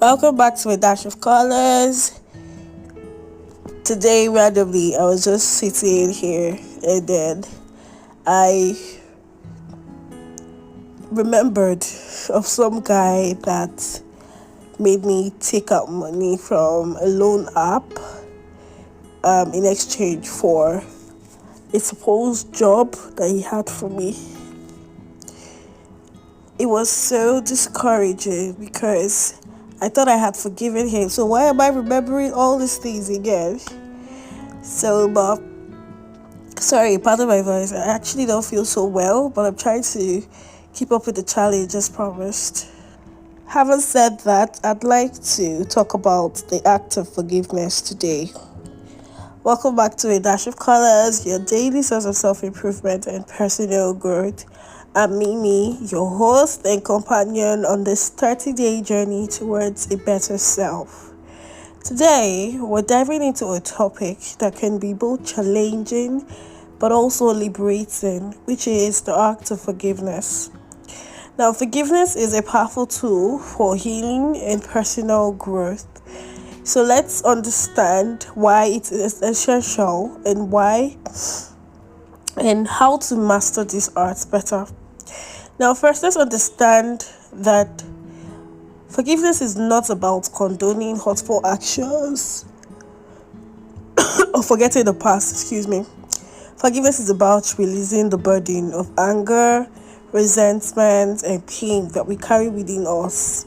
Welcome back to a dash of colors. Today, randomly, I was just sitting here and then I remembered of some guy that made me take out money from a loan app in exchange for a supposed job that he had for me. It was so discouraging because I thought I had forgiven him. So why am I remembering all these things again? But sorry, pardon my voice. I actually don't feel so well, but I'm trying to keep up with the challenge as promised. Having said that, I'd like to talk about the act of forgiveness today. Welcome back to A Dash of Colors, your daily source of self improvement and personal growth. I'm Mimi, your host and companion on this 30-day journey towards a better self. Today, we're diving into a topic that can be both challenging but also liberating, which is the act of forgiveness. Now, forgiveness is a powerful tool for healing and personal growth. So let's understand why it is essential and how to master this art better. Now, first, let's understand that forgiveness is not about condoning hurtful actions or forgetting the past, excuse me. Forgiveness is about releasing the burden of anger, resentment, and pain that we carry within us.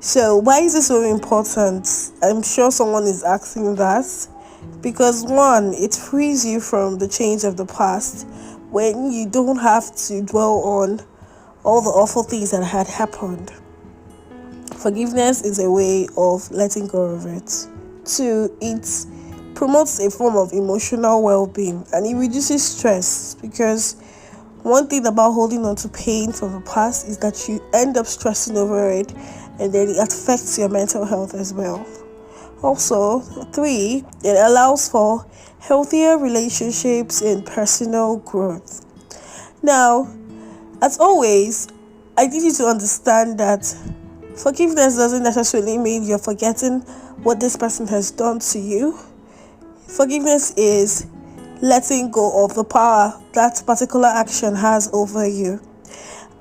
So, why is this so important? I'm sure someone is asking that. Because, one, it frees you from the chains of the past when you don't have to dwell on all the awful things that had happened. Forgiveness is a way of letting go of it. Two, it promotes a form of emotional well-being and it reduces stress because one thing about holding on to pain from the past is that you end up stressing over it and then it affects your mental health as well. Also, three, it allows for healthier relationships and personal growth. Now, as always, I need you to understand that forgiveness doesn't necessarily mean you're forgetting what this person has done to you. Forgiveness is letting go of the power that particular action has over you.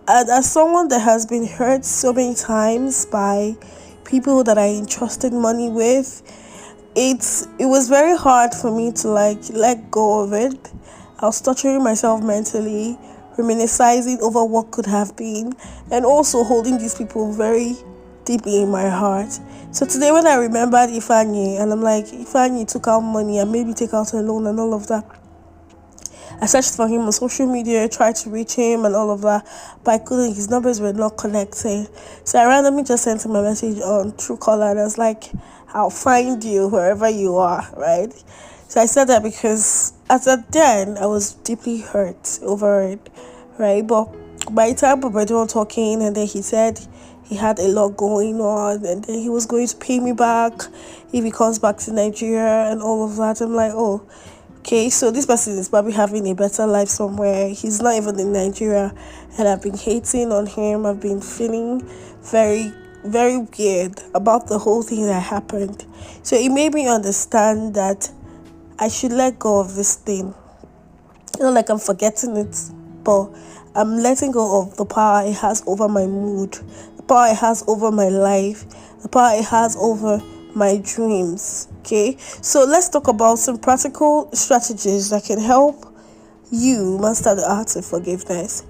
And as someone that has been hurt so many times by people that I entrusted money with, it was very hard for me to let go of it. I was torturing myself mentally, reminiscing over what could have been, and also holding these people very deeply in my heart. So today when I remembered Ifani and I'm like, Ifani took out money and maybe take out a loan and all of that, I searched for him on social media, tried to reach him and all of that, but I couldn't. His numbers were not connected. So I randomly just sent him a message on Truecaller and I was like, I'll find you wherever you are, right? So I said that because as at then, I was deeply hurt over it, right? But by the time we were done talking and then he said he had a lot going on and then he was going to pay me back if he comes back to Nigeria and all of that. I'm like, oh, okay, so this person is probably having a better life somewhere. He's not even in Nigeria, and I've been hating on him. I've been feeling very, very weird about the whole thing that happened. So it made me understand that I should let go of this thing. Not like I'm forgetting it, but I'm letting go of the power it has over my mood, the power it has over my life, the power it has over my dreams. Okay, so let's talk about some practical strategies that can help you master the art of forgiveness.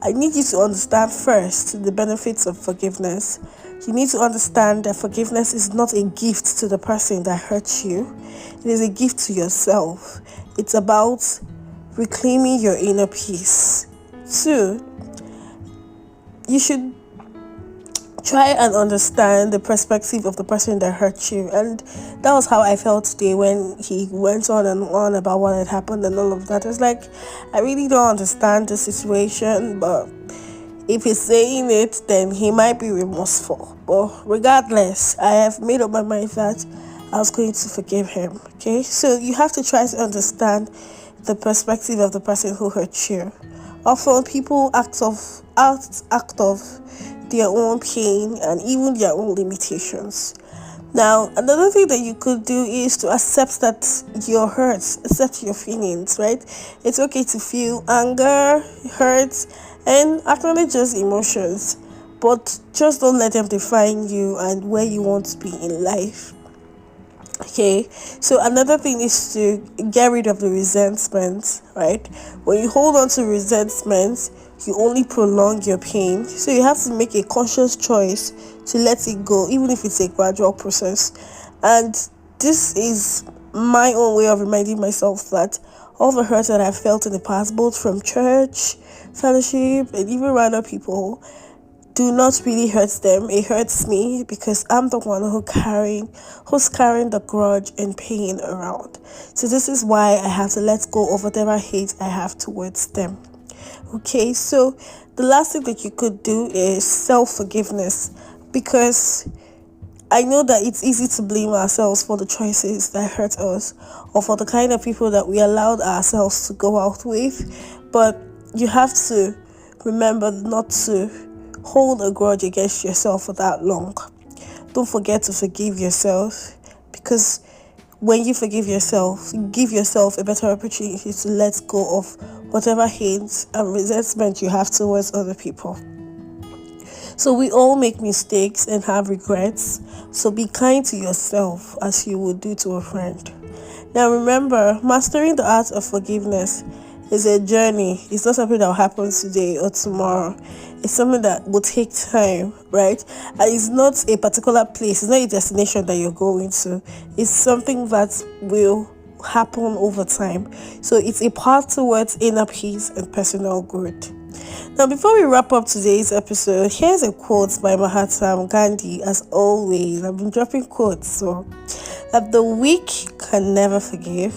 I need you to understand first the benefits of forgiveness. You need to understand that forgiveness is not a gift to the person that hurt you, it is a gift to yourself. It's about reclaiming your inner peace. Two, you should try and understand the perspective of the person that hurt you. And that was how I felt today when he went on and on about what had happened and all of that. It's like, I really don't understand the situation, but if he's saying it, then he might be remorseful. But regardless, I have made up my mind that I was going to forgive him. Okay, so you have to try to understand the perspective of the person who hurt you. Often people act of their own pain, and even their own limitations. Now, another thing that you could do is to accept that you're hurt, accept your feelings, right? It's okay to feel anger, hurt, and acknowledge those emotions, but just don't let them define you and where you want to be in life. Okay, so another thing is to get rid of the resentment, right? When you hold on to resentment, you only prolong your pain. So you have to make a conscious choice to let it go, even if it's a gradual process. And this is my own way of reminding myself that all the hurt that I've felt in the past, both from church, fellowship, and even random people, do not really hurt them. It hurts me because I'm the one who's carrying the grudge and pain around. So this is why I have to let go of whatever hate I have towards them. Okay, so the last thing that you could do is self-forgiveness, because I know that it's easy to blame ourselves for the choices that hurt us or for the kind of people that we allowed ourselves to go out with, but you have to remember not to hold a grudge against yourself for that long. Don't forget to forgive yourself, because when you forgive yourself, you give yourself a better opportunity to let go of whatever hate and resentment you have towards other people. So we all make mistakes and have regrets. So be kind to yourself as you would do to a friend. Now remember, mastering the art of forgiveness is a journey. It's not something that will happen today or tomorrow. It's something that will take time, right? And it's not a particular place. It's not a destination that you're going to. It's something that will happen over time. So it's a path towards inner peace and personal growth. Now, before we wrap up today's episode, here's a quote by Mahatma Gandhi. As always, I've been dropping quotes, so that the weak can never forgive.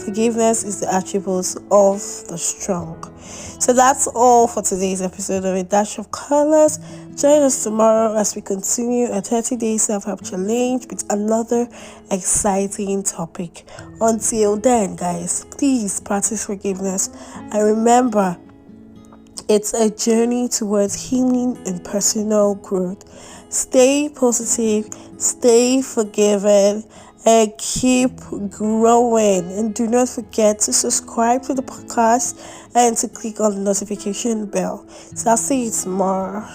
Forgiveness is the attribute of the strong. So that's all for today's episode of A Dash of Colors. Join us tomorrow as we continue a 30-day self-help challenge with another exciting topic. Until then, guys, please practice forgiveness. And remember, it's a journey towards healing and personal growth. Stay positive, stay forgiven, and keep growing. And do not forget to subscribe to the podcast and to click on the notification bell. So I'll see you tomorrow.